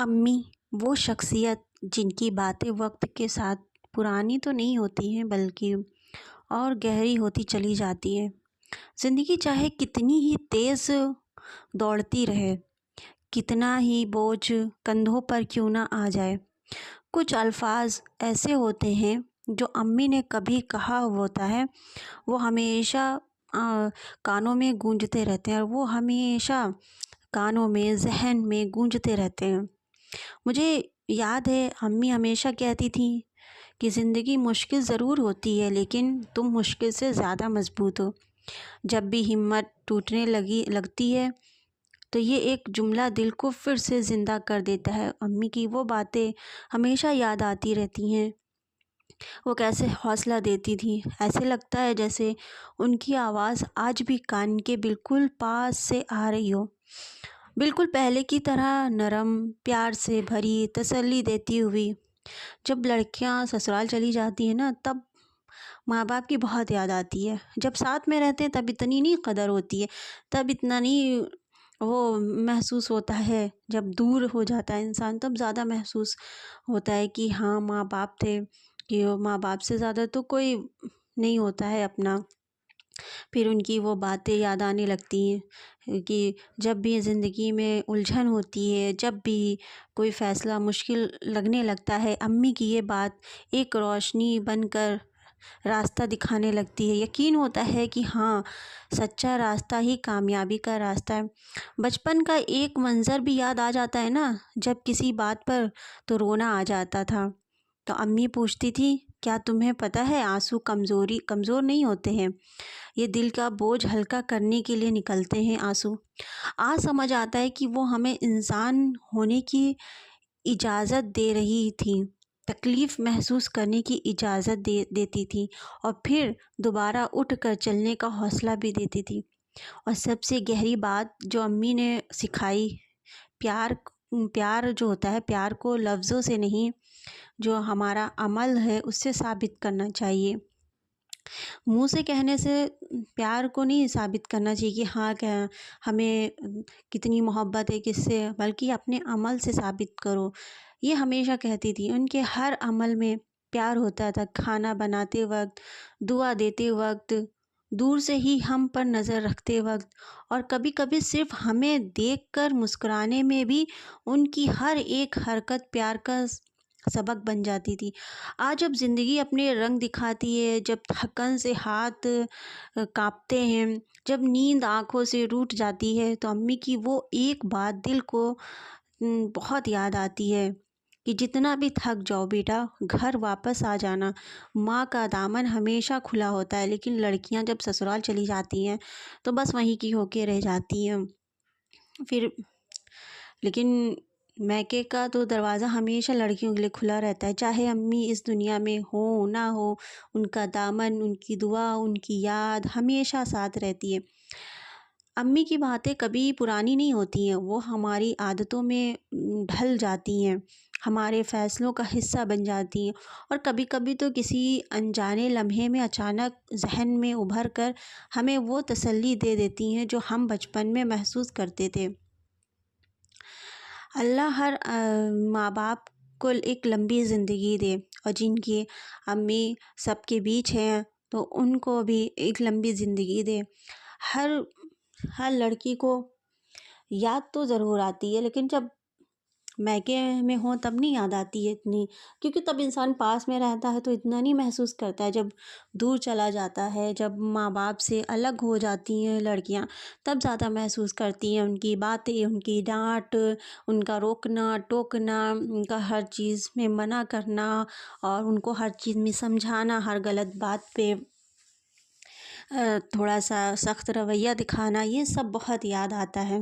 امی وہ شخصیت جن کی باتیں وقت کے ساتھ پرانی تو نہیں ہوتی ہیں بلکہ اور گہری ہوتی چلی جاتی ہے۔ زندگی چاہے کتنی ہی تیز دوڑتی رہے، کتنا ہی بوجھ کندھوں پر کیوں نہ آ جائے، کچھ الفاظ ایسے ہوتے ہیں جو امی نے کبھی کہا ہوتا ہے وہ ہمیشہ کانوں میں گونجتے رہتے ہیں، اور وہ ہمیشہ کانوں میں ذہن میں گونجتے رہتے ہیں۔ مجھے یاد ہے امی ہمیشہ کہتی تھیں کہ زندگی مشکل ضرور ہوتی ہے لیکن تم مشکل سے زیادہ مضبوط ہو۔ جب بھی ہمت ٹوٹنے لگتی ہے تو یہ ایک جملہ دل کو پھر سے زندہ کر دیتا ہے۔ امی کی وہ باتیں ہمیشہ یاد آتی رہتی ہیں۔ وہ کیسے حوصلہ دیتی تھیں، ایسے لگتا ہے جیسے ان کی آواز آج بھی کان کے بالکل پاس سے آ رہی ہو، بالکل پہلے کی طرح نرم، پیار سے بھری، تسلی دیتی ہوئی۔ جب لڑکیاں سسرال چلی جاتی ہیں نا تب ماں باپ کی بہت یاد آتی ہے۔ جب ساتھ میں رہتے ہیں تب اتنی نہیں قدر ہوتی ہے، تب اتنا نہیں وہ محسوس ہوتا ہے۔ جب دور ہو جاتا ہے انسان تب زیادہ محسوس ہوتا ہے کہ ہاں ماں باپ تھے، کہ ماں باپ سے زیادہ تو کوئی نہیں ہوتا ہے اپنا۔ پھر ان کی وہ باتیں یاد آنے لگتی ہیں کہ جب بھی زندگی میں الجھن ہوتی ہے، جب بھی کوئی فیصلہ مشکل لگنے لگتا ہے، امی کی یہ بات ایک روشنی بن کر راستہ دکھانے لگتی ہے۔ یقین ہوتا ہے کہ ہاں سچا راستہ ہی کامیابی کا راستہ ہے۔ بچپن کا ایک منظر بھی یاد آ جاتا ہے نا، جب کسی بات پر تو رونا آ جاتا تھا تو امی پوچھتی تھی کیا تمہیں پتہ ہے آنسو کمزور نہیں ہوتے ہیں، یہ دل کا بوجھ ہلکا کرنے کے لیے نکلتے ہیں آنسو۔ آج سمجھ آتا ہے کہ وہ ہمیں انسان ہونے کی اجازت دے رہی تھی، تکلیف محسوس کرنے کی اجازت دیتی تھی، اور پھر دوبارہ اٹھ کر چلنے کا حوصلہ بھی دیتی تھی۔ اور سب سے گہری بات جو امی نے سکھائی، پیار جو ہوتا ہے، پیار کو لفظوں سے نہیں، جو ہمارا عمل ہے اس سے ثابت کرنا چاہیے۔ منہ سے کہنے سے پیار کو نہیں ثابت کرنا چاہیے کہ ہاں ہمیں کتنی محبت ہے کس سے، بلکہ اپنے عمل سے ثابت کرو۔ یہ ہمیشہ کہتی تھی، ان کے ہر عمل میں پیار ہوتا تھا۔ کھانا بناتے وقت، دعا دیتے وقت، دور سے ہی ہم پر نظر رکھتے وقت، اور کبھی کبھی صرف ہمیں دیکھ کر مسکرانے میں بھی ان کی ہر ایک حرکت پیار کا سبق بن جاتی تھی۔ آج جب زندگی اپنے رنگ دکھاتی ہے، جب تھکن سے ہاتھ کانپتے ہیں، جب نیند آنکھوں سے روٹ جاتی ہے، تو امی کی وہ ایک بات دل کو بہت یاد آتی ہے کہ جتنا بھی تھک جاؤ بیٹا گھر واپس آ جانا، ماں کا دامن ہمیشہ کھلا ہوتا ہے۔ لیکن لڑکیاں جب سسرال چلی جاتی ہیں تو بس وہیں کی ہو کے رہ جاتی ہیں۔ پھر لیکن میکے کا تو دروازہ ہمیشہ لڑکیوں کے لیے کھلا رہتا ہے، چاہے امی اس دنیا میں ہوں نہ ہو، ان کا دامن، ان کی دعا، ان کی یاد ہمیشہ ساتھ رہتی ہے۔ امی کی باتیں کبھی پرانی نہیں ہوتی ہیں، وہ ہماری عادتوں میں ڈھل جاتی ہیں، ہمارے فیصلوں کا حصہ بن جاتی ہیں، اور کبھی کبھی تو کسی انجانے لمحے میں اچانک ذہن میں ابھر کر ہمیں وہ تسلی دے دیتی ہیں جو ہم بچپن میں محسوس کرتے تھے۔ اللہ ہر ماں باپ کو ایک لمبی زندگی دے، اور جن کی امی سب کے بیچ ہیں تو ان کو بھی ایک لمبی زندگی دے۔ ہر لڑکی کو یاد تو ضرور آتی ہے، لیکن جب میکے میں ہوں تب نہیں یاد آتی ہے اتنی، کیونکہ تب انسان پاس میں رہتا ہے تو اتنا نہیں محسوس کرتا ہے۔ جب دور چلا جاتا ہے، جب ماں باپ سے الگ ہو جاتی ہیں لڑکیاں، تب زیادہ محسوس کرتی ہیں ان کی باتیں، ان کی ڈانٹ، ان کا روکنا ٹوکنا، ان کا ہر چیز میں منع کرنا، اور ان کو ہر چیز میں سمجھانا، ہر غلط بات پہ تھوڑا سا سخت رویہ دکھانا، یہ سب بہت یاد آتا ہے۔